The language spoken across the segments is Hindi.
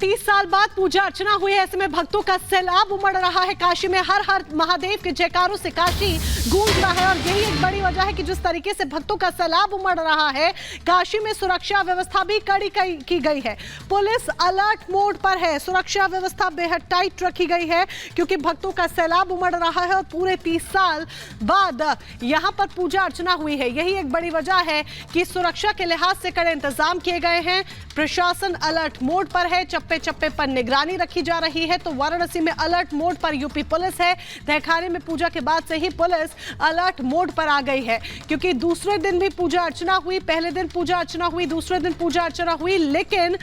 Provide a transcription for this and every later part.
30 साल बाद पूजा अर्चना हुई है। ऐसे में भक्तों का सैलाब उमड़ रहा है। काशी में हर हर महादेव के जयकारों से काशी गूंज रहा है और यही एक बड़ी वजह है कि जिस तरीके से भक्तों का सैलाब उमड़ रहा है, काशी में सुरक्षा व्यवस्था भी कड़ी की गई है। पुलिस अलर्ट मोड पर है। सुरक्षा व्यवस्था बेहद टाइट रखी गई है क्योंकि भक्तों का सैलाब उमड़ रहा है और पूरे 30 साल बाद यहां पर पूजा अर्चना हुई है। यही एक बड़ी वजह है कि सुरक्षा के लिहाज से कड़े इंतजाम किए गए हैं। प्रशासन अलर्ट मोड पर है। चप्पे चप्पे पर निगरानी रखी जा रही है। तो वाराणसी में अलर्ट मोड पर यूपी पुलिस है। तहखाने में पूजा के बाद से ही पुलिस अलर्ट मोड पर आ गई है क्योंकि दूसरे दिन भी पूजा अर्चना हुई। पहले दिन पूजा अर्चना हुई, दूसरे दिन पूजा अर्चना हुई, लेकिन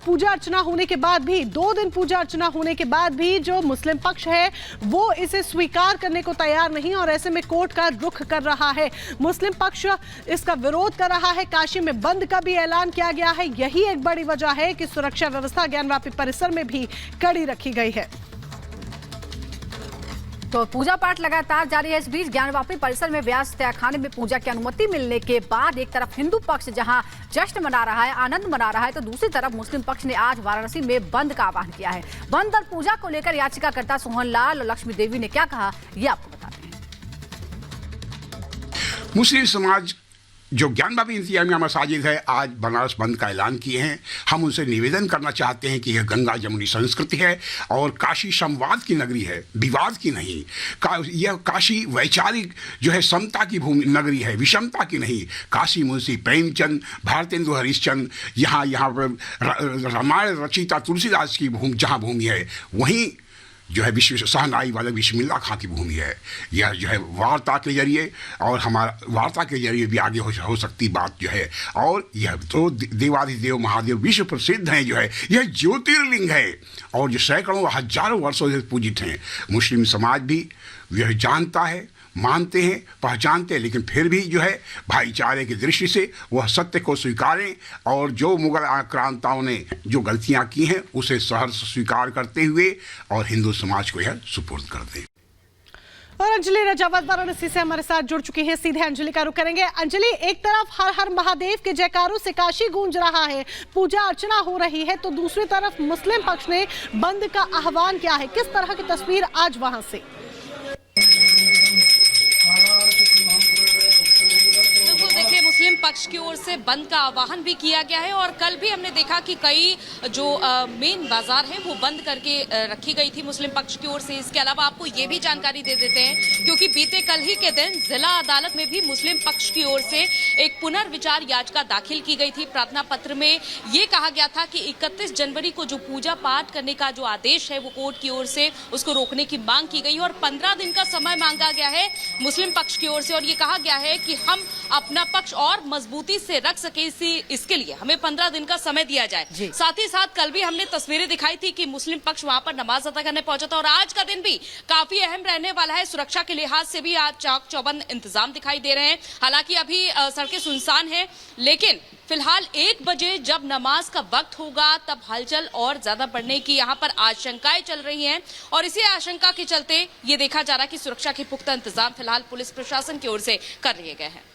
पूजा अर्चना होने के बाद भी 2 दिन पूजा अर्चना होने के बाद भी जो मुस्लिम पक्ष है वो इसे स्वीकार करने को तैयार नहीं और ऐसे में कोर्ट का रुख कर रहा है। मुस्लिम पक्ष इसका विरोध कर रहा है। काशी में बंद का भी ऐलान किया गया है। यही एक बड़ी वजह है कि सुरक्षा व्यवस्था ज्ञानवापी परिसर में भी कड़ी रखी गई है। तो पूजा पाठ लगातार जारी है। इस बीच ज्ञानवापी परिसर में व्यास तहखाने में पूजा की अनुमति मिलने के बाद एक तरफ हिंदू पक्ष जहां जश्न मना रहा है, आनंद मना रहा है, तो दूसरी तरफ मुस्लिम पक्ष ने आज वाराणसी में बंद का आह्वान किया है। बंद और पूजा को लेकर याचिकाकर्ता सोहन लाल और लक्ष्मी देवी ने क्या कहा, ये आपको बताते हैं। मुस्लिम समाज जो ज्ञानवापी इंतजामिया मसाजिद है आज बनारस बंद का ऐलान किए हैं। हम उनसे निवेदन करना चाहते हैं कि यह गंगा जमुनी संस्कृति है और काशी संवाद की नगरी है, विवाद की नहीं। यह काशी वैचारिक जो है समता की भूमि नगरी है, विषमता की नहीं। काशी मुंशी प्रेमचंद, भारतेंदु हरिश्चंद्र, यहाँ पर रामायण रचिता तुलसीदास की भूमि जहाँ भूमि है, वहीं जो है विश्व सहनाई वाले बिस्मिल्लाह खां की भूमि है। यह जो है वार्ता के जरिए और हमारा वार्ता के जरिए भी आगे हो सकती बात जो है। और यह तो देवाधिदेव महादेव विश्व प्रसिद्ध हैं, जो है यह ज्योतिर्लिंग है और जो सैकड़ों हजारों वर्षों से पूजित हैं। मुस्लिम समाज भी यह जानता है, मानते हैं, पहचानते हैं, लेकिन फिर भी जो है भाईचारे की दृष्टि से वह सत्य को स्वीकारें और जो मुगल आक्रांताओं ने जो गलतियां की हैं उसे सहर्ष स्वीकार करते हुए और हिंदू समाज को यह सुपुर्द कर दें। और अंजलि रजावत वाराणसी से हमारे साथ जुड़ चुकी हैं। सीधे अंजलि का रुख करेंगे। अंजलि, एक तरफ हर हर महादेव के जयकारों से काशी गूंज रहा है, पूजा अर्चना हो रही है, तो दूसरी तरफ मुस्लिम पक्ष ने बंद का आह्वान किया है। किस तरह की तस्वीर आज वहां से? मुस्लिम पक्ष की ओर से बंद का आह्वान भी किया गया है और कल भी हमने देखा कि कई जो मेन बाजार हैं वो बंद करके रखी गई थी मुस्लिम पक्ष की ओर से। इसके अलावा आपको ये भी जानकारी दे देते हैं क्योंकि बीते कल ही के दिन जिला अदालत में भी मुस्लिम पक्ष की ओर से एक पुनर्विचार याचिका दाखिल की गई थी। प्रार्थना पत्र में ये कहा गया था कि 31 जनवरी को जो पूजा पाठ करने का जो आदेश है वो कोर्ट की ओर से उसको रोकने की मांग की गई और 15 दिन का समय मांगा गया है मुस्लिम पक्ष की ओर से और ये कहा गया है कि हम अपना पक्ष और मजबूती से रख सके इसके लिए हमें 15 दिन का समय दिया जाए। साथ ही साथ कल भी हमने तस्वीरें दिखाई थी कि मुस्लिम पक्ष वहां पर नमाज अदा करने पहुंचा था और आज का दिन भी काफी अहम रहने वाला है। सुरक्षा के लिहाज से भी आज चाक चौबंद इंतजाम दिखाई दे रहे हैं। हालांकि अभी सड़कें सुनसान हैं, लेकिन फिलहाल 1 बजे जब नमाज का वक्त होगा तब हलचल और ज्यादा बढ़ने की यहाँ पर आशंकाएं चल रही हैं और इसी आशंका के चलते ये देखा जा रहा है कि सुरक्षा के पुख्ता इंतजाम फिलहाल पुलिस प्रशासन की ओर से कर लिए गए हैं।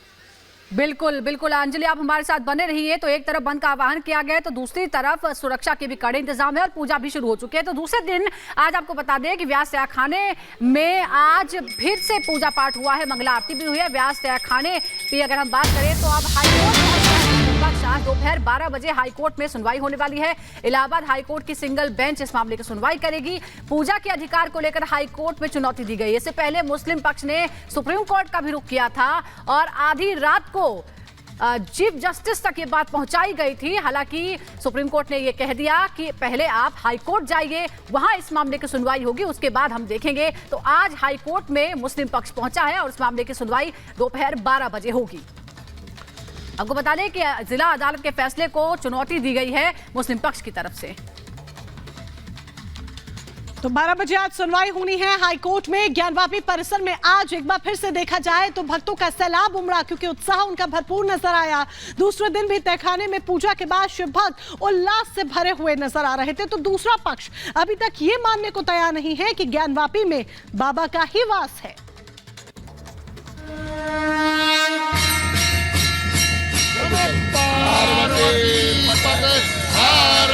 बिल्कुल बिल्कुल अंजलि, आप हमारे साथ बने रहिए। तो एक तरफ बंद का आह्वान किया गया है तो दूसरी तरफ सुरक्षा के भी कड़े इंतजाम है और पूजा भी शुरू हो चुकी है। तो दूसरे दिन आज आपको बता दें कि व्यास तहखाने में आज फिर से पूजा पाठ हुआ है, मंगला आरती भी हुई है। व्यास तहखाने की अगर हम बात करें तो अब हाईकोर्ट आज दोपहर 12 बजे हाईकोर्ट में सुनवाई होने वाली है। इलाहाबाद हाईकोर्ट की सिंगल बेंच इस मामले की सुनवाई करेगी। पूजा के अधिकार को लेकर हाईकोर्ट में चुनौती दी गई। इससे पहले मुस्लिम पक्ष ने सुप्रीम कोर्ट का भी रुख किया था और आधी रात को चीफ जस्टिस तक ये बात पहुंचाई गई थी। हालांकि सुप्रीम कोर्ट ने ये कह दिया कि पहले आप हाईकोर्ट जाइए, वहां इस मामले की सुनवाई होगी, उसके बाद हम देखेंगे। तो आज हाईकोर्ट में मुस्लिम पक्ष पहुंचा है और इस मामले की सुनवाई दोपहर 12 बजे होगी। आपको बता दें कि जिला अदालत के फैसले को चुनौती दी गई है मुस्लिम पक्ष की तरफ से। तो 12 बजे आज सुनवाई होनी है हाईकोर्ट में। ज्ञानवापी परिसर में आज एक बार फिर से देखा जाए तो भक्तों का सैलाब उमड़ा क्योंकि उत्साह उनका भरपूर नजर आया। दूसरे दिन भी तहखाने में पूजा के बाद शिव भक्त उल्लास से भरे हुए नजर आ रहे थे। तो दूसरा पक्ष अभी तक ये मानने को तैयार नहीं है कि ज्ञानवापी में बाबा का ही वास है। पार्वती पद हर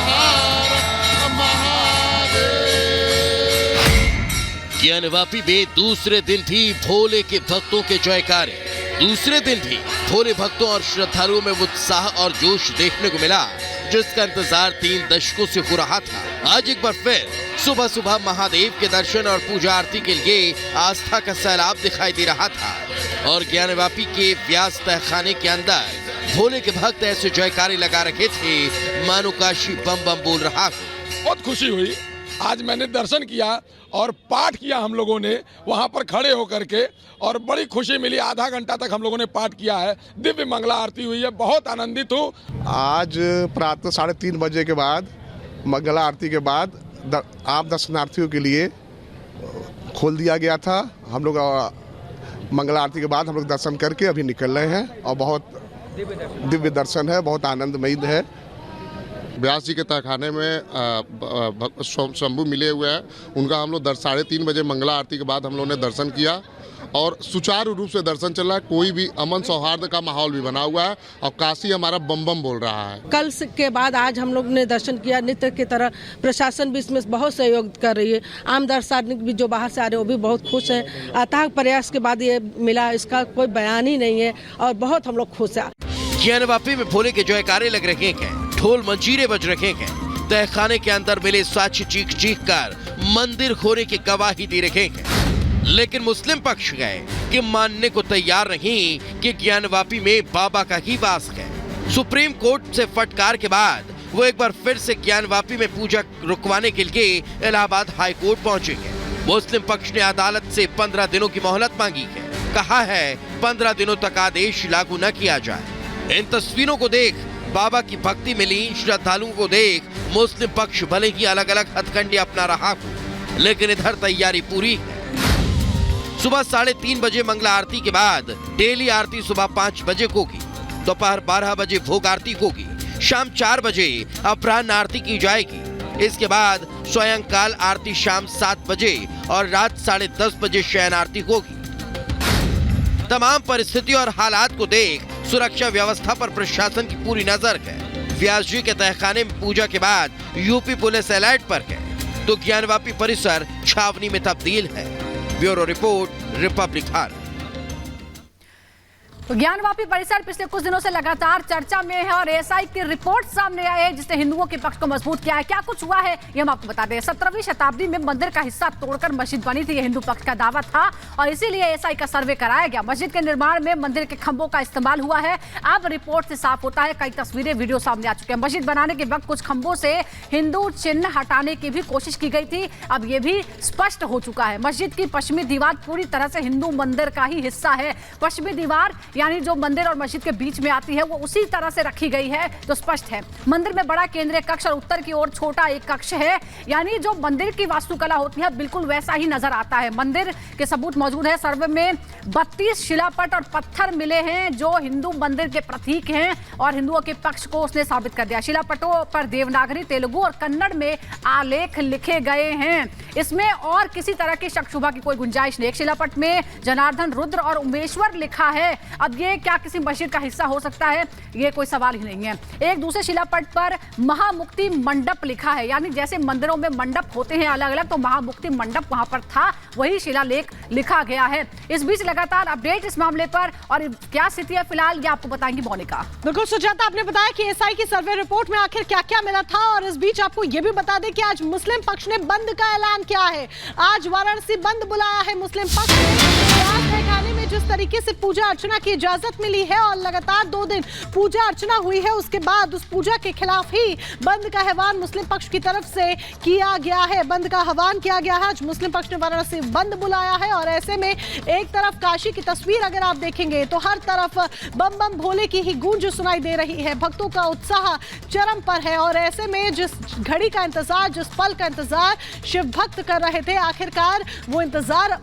हर ज्ञानवापी में दूसरे दिन भी भोले के भक्तों के जयकारे। दूसरे दिन भी भोले भक्तों और श्रद्धालुओं में उत्साह और जोश देखने को मिला, जिसका इंतजार 3 दशकों से हो रहा था। आज एक बार फिर सुबह सुबह महादेव के दर्शन और पूजा आरती के लिए आस्था का सैलाब दिखाई दे रहा था और ज्ञानवापी के व्यास तहखाने के अंदर भोले के भक्त ऐसे जयकारे लगा रखे थे मानो काशी बम बम बोल रहा हो। बहुत खुशी हुई। आज मैंने दर्शन किया और पाठ किया हम लोगों ने वहाँ पर खड़े होकर के, और बड़ी खुशी मिली। आधा घंटा तक हम लोगों ने पाठ किया है, दिव्य मंगला आरती हुई है, बहुत आनंदित हूँ। आज प्रातः 3:30 बजे के बाद मंगला आरती के बाद आम दर्शनार्थियों के लिए खोल दिया गया था। हम लोग मंगला आरती के बाद हम लोग दर्शन करके अभी निकल रहे हैं और बहुत दिव्य दर्शन है, बहुत आनंदमयी है। व्यास जी के तहखाने में शंभू मिले हुए हैं, उनका हम लोग 3:30 बजे मंगला आरती के बाद हम लोगों ने दर्शन किया और सुचारू रूप से दर्शन चल रहा है। कोई भी अमन सौहार्द का माहौल भी बना हुआ है और काशी हमारा बम बम बोल रहा है। कल के बाद आज हम लोग ने दर्शन किया नित्य की तरह। प्रशासन भी इसमें बहुत सहयोग कर रही है। आम दर्शनार्थी भी जो बाहर से आ रहे हैं वो भी बहुत खुश हैं। अथक प्रयास के बाद ये मिला, इसका कोई बयान ही नहीं है और बहुत हम लोग खुश हैं। ज्ञानवापी में भोले के जयकारे लग रहे हैं, ढोल मंजीरे बज रहे हैं, तहखाने के अंदर मिले साक्ष्य चीख चीख कर मंदिर खोने की गवाही दे रहे हैं। लेकिन मुस्लिम पक्ष गए कि मानने को तैयार नहीं कि ज्ञानवापी में बाबा का ही वास है। सुप्रीम कोर्ट से फटकार के बाद वो एक बार फिर से ज्ञानवापी में पूजा रुकवाने के लिए इलाहाबाद हाई कोर्ट पहुंचे हैं। मुस्लिम पक्ष ने अदालत से 15 दिनों की मोहलत मांगी है। कहा है 15 दिनों तक आदेश लागू न किया जाए। इन तस्वीरों को देख, बाबा की भक्ति में लीन श्रद्धालुओं को देख मुस्लिम पक्ष भले ही अलग अलग हथकंडे अपना रहा हो, लेकिन इधर तैयारी पूरी है। सुबह 3:30 बजे मंगला आरती के बाद डेली आरती सुबह 5 बजे होगी, दोपहर 12 बजे भोग आरती होगी, शाम 4 बजे अपराह्न आरती की जाएगी। इसके बाद स्वयंकाल आरती शाम 7 बजे और रात 10:30 बजे शयन आरती होगी। तमाम परिस्थितियों और हालात को देख सुरक्षा व्यवस्था पर प्रशासन की पूरी नजर है। व्यास जी के तहखाने में पूजा के बाद यूपी पुलिस अलर्ट पर है, तो ज्ञानवापी परिसर छावनी में तब्दील है। Bureau report, Republic Bharat. तो ज्ञानवापी परिसर पिछले कुछ दिनों से लगातार चर्चा में है और एएसआई की रिपोर्ट सामने आई है जिसने हिंदुओं के पक्ष को मजबूत किया है। क्या कुछ हुआ है ये हम आपको बता दें। 17वीं शताब्दी में मंदिर का हिस्सा तोड़कर मस्जिद बनी थी, ये हिंदू पक्ष का दावा था और इसीलिए एएसआई का सर्वे कराया गया। मस्जिद के निर्माण में मंदिर के खंभों का इस्तेमाल हुआ है। अब रिपोर्ट से साफ होता है, कई तस्वीरें वीडियो सामने आ चुके हैं। मस्जिद बनाने के वक्त कुछ खंभों से हिंदू चिन्ह हटाने की भी कोशिश की गई थी। अब ये भी स्पष्ट हो चुका है। मस्जिद की पश्चिमी दीवार पूरी तरह से हिंदू मंदिर का ही हिस्सा है। पश्चिमी दीवार यानी जो मंदिर और मस्जिद के बीच में आती है वो उसी तरह से रखी गई है, तो स्पष्ट है। मंदिर में बड़ा केंद्रीय कक्ष और उत्तर की ओर छोटा एक कक्ष है, यानी जो मंदिर की वास्तुकला होती है बिल्कुल वैसा ही नजर आता है। मंदिर के सबूत मौजूद है। सर्वे में 32 शिलापट और पत्थर मिले हैं जो हिंदू मंदिर के प्रतीक हैं और हिंदुओं के पक्ष को उसने साबित कर दिया। शिलापटों पर देवनागरी, तेलुगु और कन्नड़ में आलेख लिखे गए हैं। इसमें और किसी तरह की शक शुबा की कोई गुंजाइश नहीं। एक शिलापट में जनार्दन, रुद्र और उमेश्वर लिखा है। अब ये क्या किसी मस्जिद का हिस्सा हो सकता है, ये कोई सवाल ही नहीं है। एक दूसरे शिलापट पर महामुक्ति मंडप लिखा है, यानी जैसे मंदिरों में मंडप होते हैं अलग अलग, तो महामुक्ति मंडप वहां पर था, वही शिलालेख लिखा गया है। इस बीच लगातार अपडेट इस मामले पर और क्या स्थिति है फिलहाल ये आपको बताएंगी मोनिका। बिल्कुल सुजाता, आपने बताया कि एएसआई की सर्वे रिपोर्ट में आखिर क्या क्या मिला था और इस बीच आपको ये भी बता दें कि आज मुस्लिम पक्ष ने बंद का ऐलान किया है। आज वाराणसी बंद बुलाया है मुस्लिम पक्ष ने। में जिस तरीके से पूजा अर्चना की इजाजत मिली है और लगातार 2 दिन पूजा अर्चना हुई है, उसके बाद उस पूजा के खिलाफ ही बंद का आह्वान मुस्लिम पक्ष की तरफ से किया गया है। बंद का आह्वान किया गया है। आज मुस्लिम पक्ष ने वाराणसी बंद बुलाया है और ऐसे में एक तरफ काशी की तस्वीर अगर आप देखेंगे तो हर तरफ बम बम भोले की ही गूंज सुनाई दे रही है। भक्तों का उत्साह चरम पर है और ऐसे में जिस घड़ी का इंतजार, जिस पल का इंतजार शिव भक्त कर रहे थे, आखिरकार वो इंतजार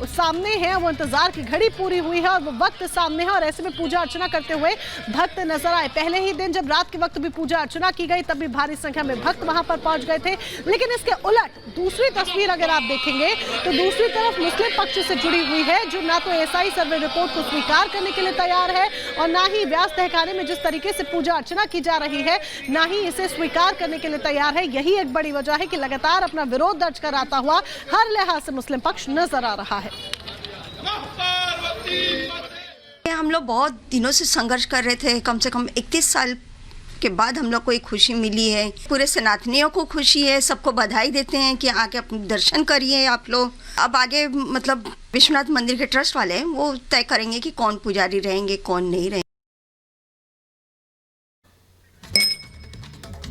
सामने है। वो इंतजार की घड़ी पूरी हुई है और वो वक्त सामने है और ऐसे में पूजा अर्चना करते हुए भक्त नजर आए। पहले ही दिन जब रात के वक्त भी पूजा अर्चना की गई तब भी भारी संख्या में भक्त वहां पर पहुंच गए थे। लेकिन इसके उलट दूसरी तस्वीर अगर आप देखेंगे तो दूसरी तरफ मुस्लिम पक्ष से जुड़ी हुई है, जो ना तो एसआई सर्वे रिपोर्ट को स्वीकार करने के लिए तैयार है और ना ही व्यास तहखाने में जिस तरीके से पूजा अर्चना की जा रही है ना ही इसे स्वीकार करने के लिए तैयार है। यही एक बड़ी वजह है कि लगातार अपना विरोध दर्ज कराता हुआ हर लिहाज से मुस्लिम पक्ष नजर आ रहा है। हम लोग बहुत दिनों से संघर्ष कर रहे थे, कम से कम 31 साल के बाद हम लोग को एक खुशी मिली है। पूरे सनातनियों को खुशी है, सबको बधाई देते हैं कि आके अपने दर्शन करिए आप लोग। अब आगे मतलब विश्वनाथ मंदिर के ट्रस्ट वाले हैं वो तय करेंगे कि कौन पुजारी रहेंगे कौन नहीं रहेंगे।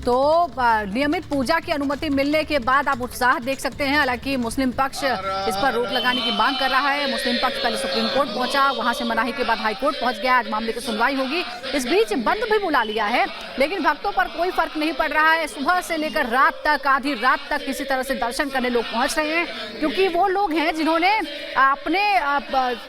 तो नियमित पूजा की अनुमति मिलने के बाद आप उत्साह देख सकते हैं। हालांकि मुस्लिम पक्ष इस पर रोक लगाने की मांग कर रहा है। मुस्लिम पक्ष पहले सुप्रीम कोर्ट पहुंचा, वहां से मनाही के बाद हाई कोर्ट पहुंच गया। आज मामले की सुनवाई होगी। इस बीच बंद भी बुला लिया है, लेकिन भक्तों पर कोई फर्क नहीं पड़ रहा है। सुबह से लेकर रात तक, आधी रात तक किसी तरह से दर्शन करने लोग पहुंच रहे हैं, क्योंकि वो लोग हैं जिन्होंने अपने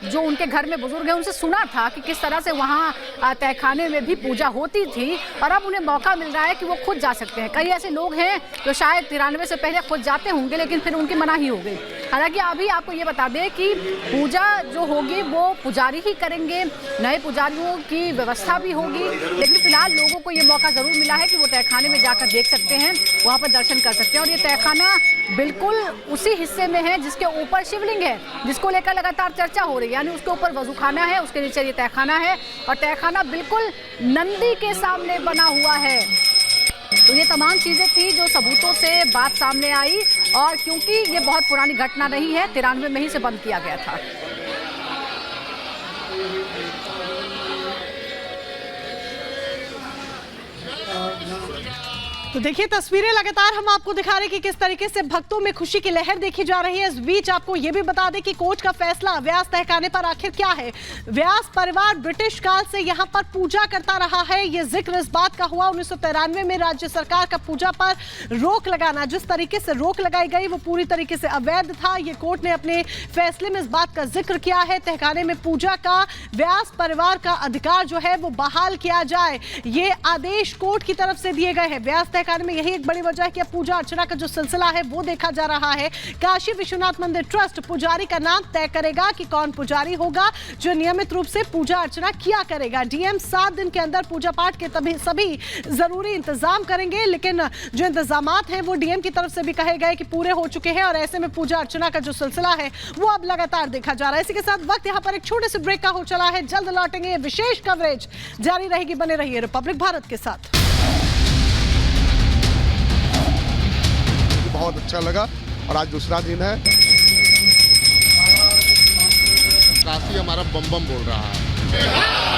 जो उनके घर में बुजुर्ग हैं उनसे सुना था कि किस तरह से वहाँ तहखाने में भी पूजा होती थी और अब उन्हें मौका मिल रहा है कि वो खुद जा सकते हैं। कई ऐसे लोग हैं जो शायद 93 से पहले खुद जाते होंगे, लेकिन फिर उनकी मनाही हो गई। हालांकि अभी आपको ये बता दें कि पूजा जो होगी वो पुजारी ही करेंगे, नए पुजारियों की व्यवस्था भी होगी, लेकिन फिलहाल लोगों को ये मौका जरूर मिला है कि वो तहखाने में जाकर देख सकते हैं, वहाँ पर दर्शन कर सकते हैं। और ये तहखाना बिल्कुल उसी हिस्से में है जिसके ऊपर शिवलिंग है, जिसको लेकर लगातार चर्चा हो रही है। यानी उसके ऊपर वजूखाना है, उसके नीचे ये तहखाना है और तहखाना बिल्कुल नंदी के सामने बना हुआ है। तो ये तमाम चीज़ें थी जो सबूतों से बात सामने आई और क्योंकि ये बहुत पुरानी घटना नहीं है, 93 में ही से बंद किया गया था। तो देखिए तस्वीरें लगातार हम आपको दिखा रहे हैं कि किस तरीके से भक्तों में खुशी की लहर देखी जा रही है। इस बीच आपको यह भी बता दें कि कोर्ट का फैसला व्यास तहखाने पर आखिर क्या है। व्यास परिवार ब्रिटिश काल से यहां पर पूजा करता रहा है। यह जिक्र इस बात का हुआ 1993 में राज्य सरकार का पूजा पर रोक लगाना। जिस तरीके से रोक लगाई गई वो पूरी तरीके से अवैध था। ये कोर्ट ने अपने फैसले में इस बात का जिक्र किया है। तहखाने में पूजा का व्यास परिवार का अधिकार जो है वो बहाल किया जाए, ये आदेश कोर्ट की तरफ से दिए गए हैं। व्यास तहखाने में यही एक बड़ी वजह है कि अब पूजा अर्चना का जो सिलसिला है वो देखा जा रहा है। काशी विश्वनाथ मंदिर ट्रस्ट पुजारी का नाम तय करेगा कि कौन पुजारी होगा जो नियमित रूप से पूजा अर्चना किया करेगा। डीएम 7 दिन के अंदर पूजा पाठ के सभी जरूरी इंतजाम करेंगे, लेकिन जो इंतजामात हैं वो डीएम की तरफ से भी कहे गए कि पूरे हो चुके हैं और ऐसे में पूजा अर्चना का जो सिलसिला है वो अब लगातार देखा जा रहा है। इसी के साथ वक्त यहाँ पर एक छोटे से ब्रेक का हो चला है। जल्द लौटेंगे, विशेष कवरेज जारी रहेगी। बने रहिए रिपब्लिक भारत के साथ। बहुत अच्छा लगा और आज दूसरा दिन है। काशी हमारा बम बम बोल रहा है।